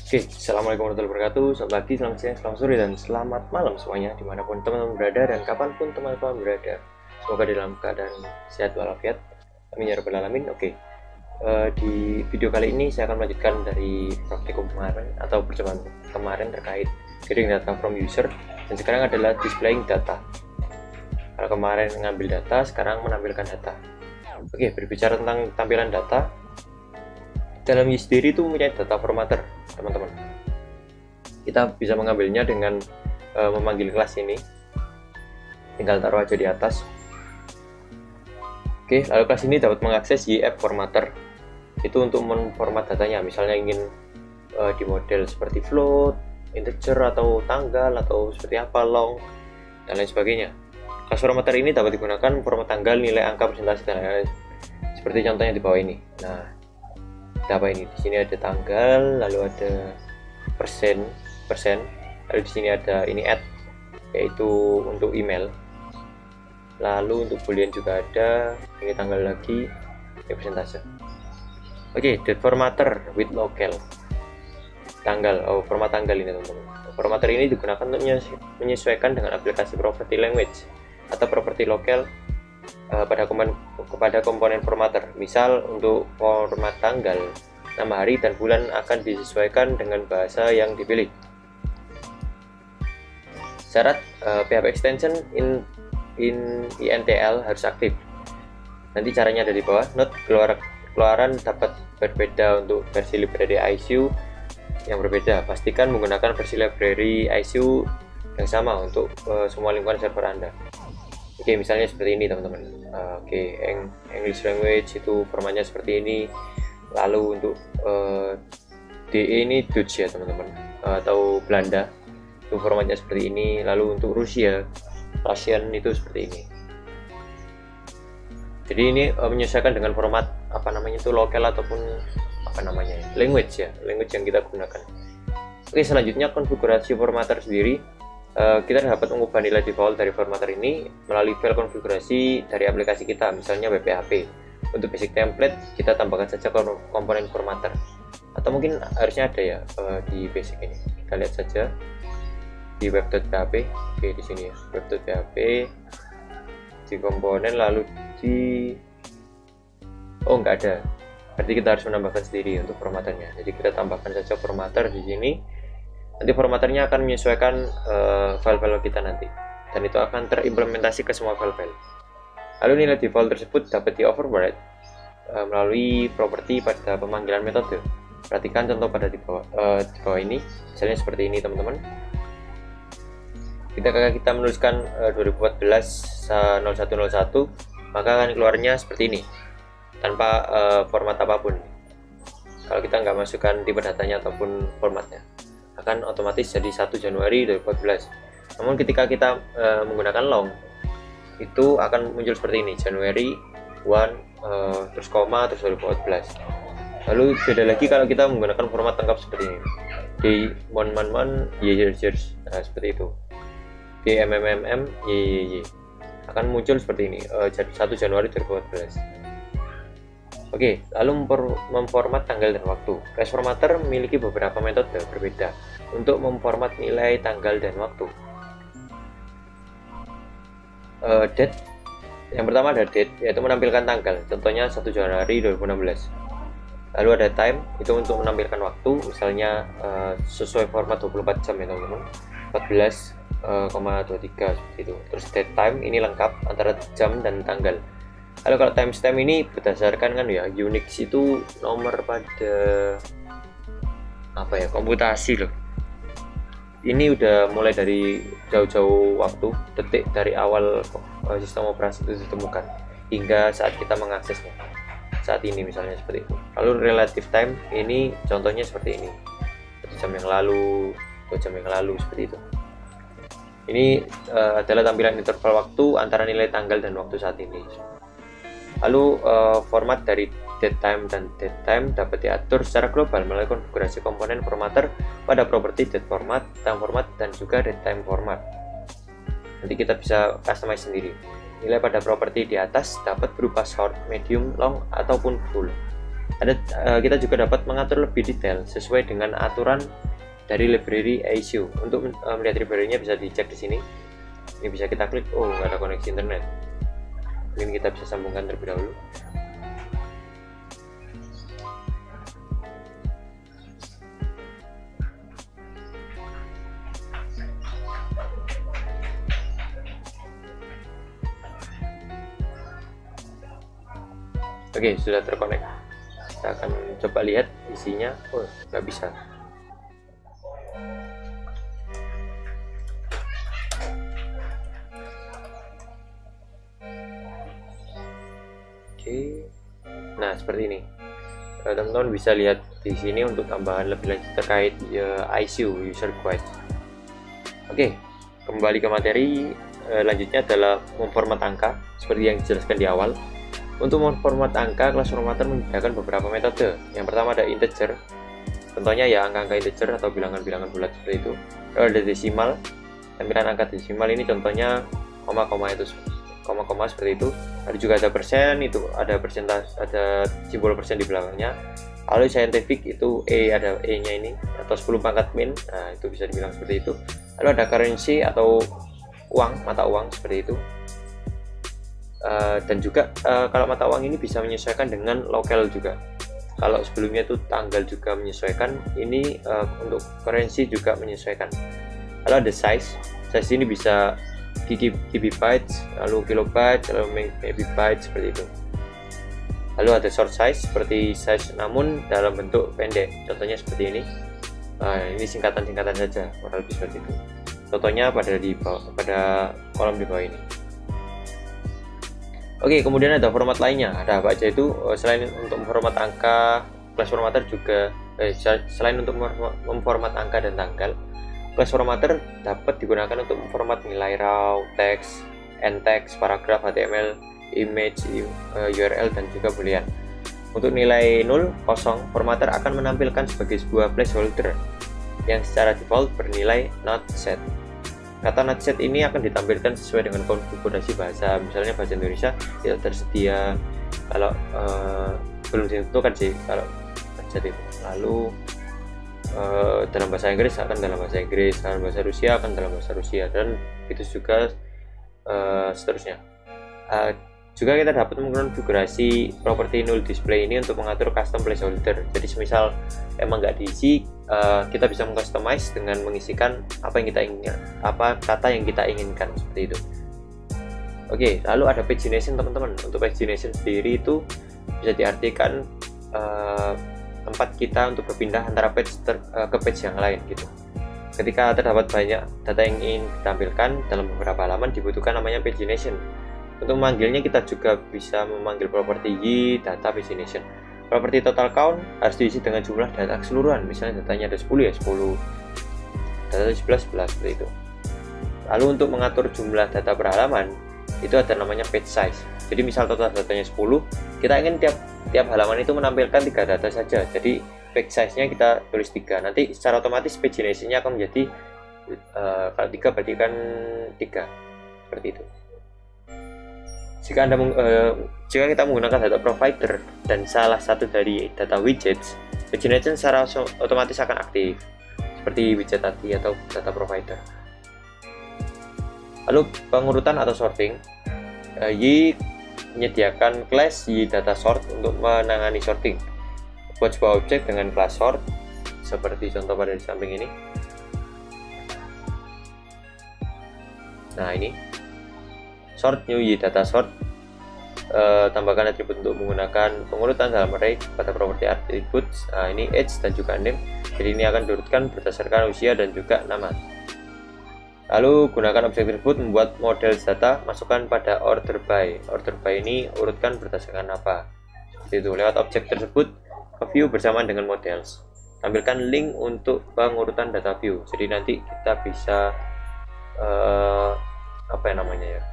Oke, Assalamualaikum warahmatullahi wabarakatuh. Selamat pagi, selamat siang, selamat sore, dan selamat malam semuanya, dimanapun teman-teman berada dan kapanpun teman-teman berada. Semoga dalam keadaan sehat walafiat. Amin ya rabbal alamin. Oke, di video kali ini saya akan melanjutkan dari praktikum kemarin atau percobaan kemarin terkait getting data from user, dan sekarang adalah displaying data. Kalau kemarin mengambil data, sekarang menampilkan data. Oke, berbicara tentang tampilan data, dalam sendiri itu mempunyai data formatter, teman-teman. Kita bisa mengambilnya dengan memanggil kelas ini, tinggal taruh aja di atas. Oke, lalu kelas ini dapat mengakses YF formatter, itu untuk memformat datanya, misalnya ingin di model seperti float, integer, atau tanggal, atau seperti apa, long, dan lain sebagainya. Kelas formatter ini dapat digunakan format tanggal, nilai, angka, persentase, dan lain-lain, seperti contohnya di bawah ini. Nah, apa ini? Di sini ada tanggal, lalu ada persen, lalu di sini ada ini add, yaitu untuk email, lalu untuk boolean juga ada, ini tanggal lagi, ini persentase. Oke, date formatter with local tanggal, format tanggal ini teman-teman. Formatter ini digunakan untuk menyesuaikan dengan aplikasi property language atau property lokal kepada komponen formatter. Misal untuk format tanggal, nama, hari, dan bulan akan disesuaikan dengan bahasa yang dipilih. Syarat PHP extension in INTL harus aktif. Nanti caranya ada di bawah. Note, keluaran dapat berbeda untuk versi library ISU yang berbeda. Pastikan menggunakan versi library ISU yang sama untuk semua lingkungan server Anda. Oke, misalnya seperti ini teman-teman. Oke, English language itu formatnya seperti ini. Lalu untuk DE ini Dutch ya teman-teman, atau Belanda, itu formatnya seperti ini. Lalu untuk Russian itu seperti ini. Jadi ini menyesuaikan dengan format itu lokal ataupun language yang kita gunakan. Oke, selanjutnya konfigurasi formatter sendiri. Kita dapat mengubah nilai default dari formatter ini melalui file konfigurasi dari aplikasi kita, misalnya WPHP. Untuk basic template kita tambahkan saja komponen formatter, atau mungkin harusnya ada ya di basic ini. Kita lihat saja di web.php. Oke, di sini ya, web.php, di komponen, lalu nggak ada, berarti kita harus menambahkan sendiri untuk formatternya. Jadi kita tambahkan saja formatter di sini. Nanti formatternya akan menyesuaikan file-file kita nanti, dan itu akan terimplementasi ke semua file-file. Lalu nilai default tersebut dapat di-override melalui properti pada pemanggilan metode. Perhatikan contoh pada di bawah ini, misalnya seperti ini teman-teman. Kita menuliskan 2014 0101, maka akan keluarnya seperti ini tanpa format apapun. Kalau kita nggak masukkan tipe datanya ataupun formatnya, akan otomatis jadi 1 Januari 2014. Namun ketika kita menggunakan long, itu akan muncul seperti ini, Januari 1 terus koma terus 2014. Lalu beda lagi kalau kita menggunakan format lengkap seperti ini, di month years, nah seperti itu, di mmm y akan muncul seperti ini, 1 Januari 2014. Oke, lalu memformat tanggal dan waktu. Class formatter memiliki beberapa metode berbeda untuk memformat nilai tanggal dan waktu. Date, yang pertama ada date, yaitu menampilkan tanggal, contohnya 1 Januari 2016. Lalu ada time, itu untuk menampilkan waktu, misalnya sesuai format 24 jam ya teman-teman, 14,23 seperti itu. Terus date time ini lengkap antara jam dan tanggal. Lalu kalau timestamp ini berdasarkan kan ya, Unix itu nomor pada komputasi loh. Ini udah mulai dari jauh-jauh waktu, detik dari awal sistem operasi itu ditemukan hingga saat kita mengaksesnya. Saat ini misalnya seperti itu. Lalu relative time ini contohnya seperti ini, 1 jam yang lalu, 2 jam yang lalu, seperti itu. Ini adalah tampilan interval waktu antara nilai tanggal dan waktu saat ini. Lalu format dari datetime dan datetime dapat diatur secara global melalui konfigurasi komponen formatter pada properti date format, time format, dan juga datetime format. Nanti kita bisa customize sendiri. Nilai pada properti di atas dapat berupa short, medium, long, ataupun full. Kita juga dapat mengatur lebih detail sesuai dengan aturan dari library ISU. Untuk melihat library-nya bisa dicek di sini. Ini bisa kita klik. Oh, nggak ada koneksi internet. Mungkin kita bisa sambungkan terlebih dahulu. Oke, sudah terkonek. Kita akan coba lihat isinya. Oh, nggak bisa. Oke. Nah, seperti ini. Teman-teman bisa lihat di sini untuk tambahan lebih lanjut terkait ISU user guide. Oke, kembali ke materi. Lanjutnya adalah memformat angka seperti yang dijelaskan di awal. Untuk memformat angka, kelas formatter menyediakan beberapa metode. Yang pertama ada integer, contohnya ya angka-angka integer atau bilangan-bilangan bulat seperti itu. Lalu ada desimal, tampilan angka desimal ini contohnya koma-koma seperti itu. Ada juga ada persen, itu ada persentase, ada simbol persen di belakangnya. Lalu scientific itu ada nya ini atau 10 pangkat min, nah itu bisa dibilang seperti itu. Lalu ada currency atau uang, mata uang seperti itu. Dan juga kalau mata uang ini bisa menyesuaikan dengan lokal juga. Kalau sebelumnya itu tanggal juga menyesuaikan, ini untuk currency juga menyesuaikan. Lalu ada size ini bisa GB-bytes, lalu kilobyte, lalu megabyte seperti itu. Lalu ada short size seperti size namun dalam bentuk pendek, contohnya seperti ini. Ini singkatan-singkatan saja, kurang lebih seperti itu. Contohnya pada kolom di bawah ini. Oke, kemudian ada format lainnya. Ada apa aja itu? Selain untuk memformat angka, class formatter juga selain untuk memformat angka dan tanggal, class formatter dapat digunakan untuk memformat nilai raw, teks, end text, paragraf, HTML, image, URL dan juga boolean. Untuk nilai 0, kosong, formatter akan menampilkan sebagai sebuah placeholder yang secara default bernilai not set. Kata not set ini akan ditampilkan sesuai dengan konfigurasi bahasa. Misalnya bahasa Indonesia tidak tersedia, kalau belum ditentukan sih kalau not set itu. Lalu dalam bahasa Inggris akan dalam bahasa Inggris, dalam bahasa Rusia akan dalam bahasa Rusia, dan itu juga seterusnya. Juga kita dapat mengkonfigurasi properti null display ini untuk mengatur custom placeholder. Jadi semisal emang nggak diisi, kita bisa mengcustomize dengan mengisikan apa yang kita inginkan, apa kata yang kita inginkan seperti itu. Oke, lalu ada pagination teman-teman. Untuk pagination sendiri itu bisa diartikan tempat kita untuk berpindah antara page ke page yang lain gitu. Ketika terdapat banyak data yang ingin ditampilkan dalam beberapa halaman, dibutuhkan namanya pagination. Untuk memanggilnya kita juga bisa memanggil properti y data pagination. Properti total count harus diisi dengan jumlah data keseluruhan. Misalnya datanya ada 10 ya 10, data 11 seperti itu. Lalu untuk mengatur jumlah data per halaman itu ada namanya page size. Jadi misal total datanya 10, kita ingin tiap halaman itu menampilkan 3 data saja. Jadi page size-nya kita tulis 3. Nanti secara otomatis pagination-nya akan menjadi kalau 3 berarti kan 3 seperti itu. Jika kita menggunakan data provider dan salah satu dari data widgets, pagination secara otomatis akan aktif seperti widget tadi atau data provider. Lalu pengurutan atau sorting, Y menyediakan class Y data sort untuk menangani sorting. Buat sebuah objek dengan class sort seperti contoh pada di samping ini. Nah ini sort new Y data sort, tambahkan atribut untuk menggunakan pengurutan dalam array pada properti attributes. Nah ini age dan juga name, jadi ini akan diurutkan berdasarkan usia dan juga nama. Lalu gunakan objek tersebut membuat model data, masukkan pada order by. Order by ini urutkan berdasarkan apa, seperti itu. Lewat objek tersebut view bersamaan dengan models. Tampilkan link untuk pengurutan data view, jadi nanti kita bisa apa yang namanya ya,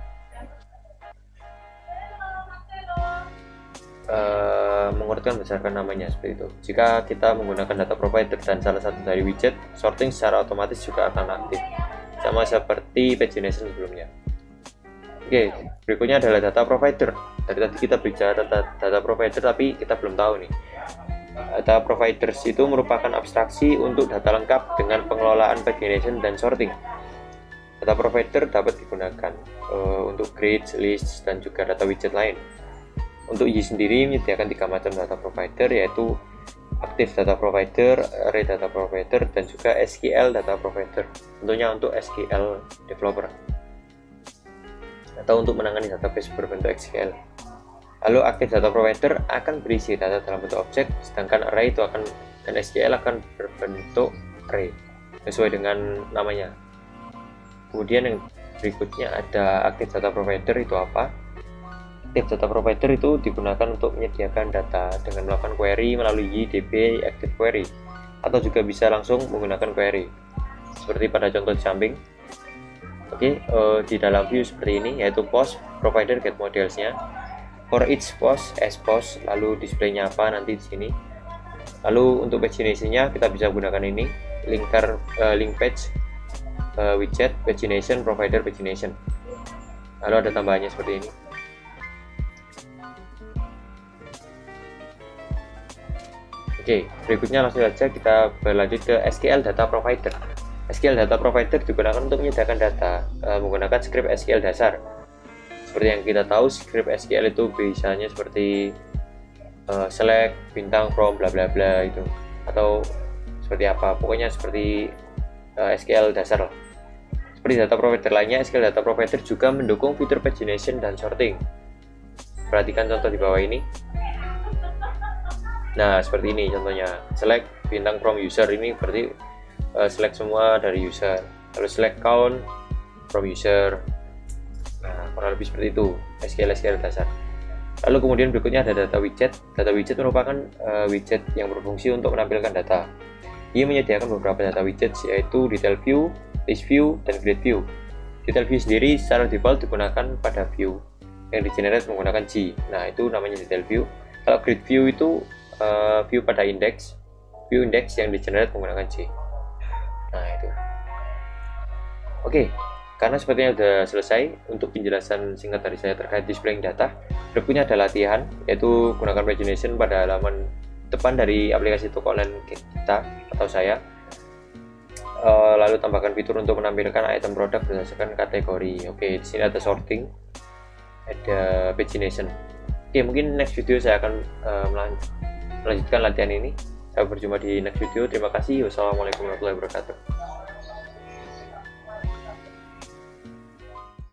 mengurutkan berdasarkan namanya seperti itu. Jika kita menggunakan data provider dan salah satu dari widget, sorting secara otomatis juga akan aktif, sama seperti pagination sebelumnya. Oke, berikutnya adalah data provider. Dari tadi kita bicara data provider, tapi kita belum tahu nih Data providers itu merupakan abstraksi untuk data lengkap dengan pengelolaan pagination dan sorting. Data provider dapat digunakan untuk grids, lists, dan juga data widget lain. Untuk Y sendiri menyediakan 3 macam data provider, yaitu Active Data Provider, Array Data Provider, dan juga SQL Data Provider. Tentunya untuk SQL developer atau untuk menangani database berbentuk SQL. Lalu Active Data Provider akan berisi data dalam bentuk objek, sedangkan Array itu dan SQL akan berbentuk array sesuai dengan namanya. Kemudian yang berikutnya ada Active Data Provider. Itu apa? Active Data Provider itu digunakan untuk menyediakan data dengan melakukan query melalui YDB Active Query, atau juga bisa langsung menggunakan query seperti pada contoh di samping. Oke, di dalam view seperti ini, yaitu post, provider, get modelsnya. For each post, as post, lalu displaynya apa nanti di sini. Lalu untuk pagination-nya kita bisa gunakan ini, link page, widget, pagination, provider, pagination. Lalu ada tambahannya seperti ini. Oke, berikutnya langsung saja kita berlanjut ke SQL Data Provider. SQL Data Provider digunakan untuk menyediakan data menggunakan script SQL dasar. Seperti yang kita tahu, script SQL itu biasanya seperti select, bintang, from, bla bla bla itu, atau seperti apa, pokoknya seperti SQL dasar lah. Seperti data provider lainnya, SQL Data Provider juga mendukung fitur pagination dan sorting. Perhatikan contoh di bawah ini. Nah, seperti ini contohnya, select bintang from user, ini berarti select semua dari user. Lalu select count from user. Nah, kurang lebih seperti itu SQL dasar. Lalu kemudian berikutnya ada data widget. Data widget merupakan widget yang berfungsi untuk menampilkan data. Ia menyediakan beberapa data widgets, yaitu detail view, list view, dan grid view. Detail view sendiri secara default digunakan pada view yang di-generate menggunakan G. Nah, itu namanya detail view. Kalau grid view itu view pada index, view index yang di-generate menggunakan G. Nah, itu. Oke, karena sepertinya sudah selesai untuk penjelasan singkat dari saya terkait displaying data. Berikutnya ada latihan, yaitu gunakan pagination pada halaman depan dari aplikasi toko online kita atau saya. Lalu tambahkan fitur untuk menampilkan item produk berdasarkan kategori. Oke, di sini ada sorting, ada pagination. Oke, mungkin next video saya akan melanjutkan latihan ini. Sampai berjumpa di next video. Terima kasih. Wassalamualaikum warahmatullahi wabarakatuh.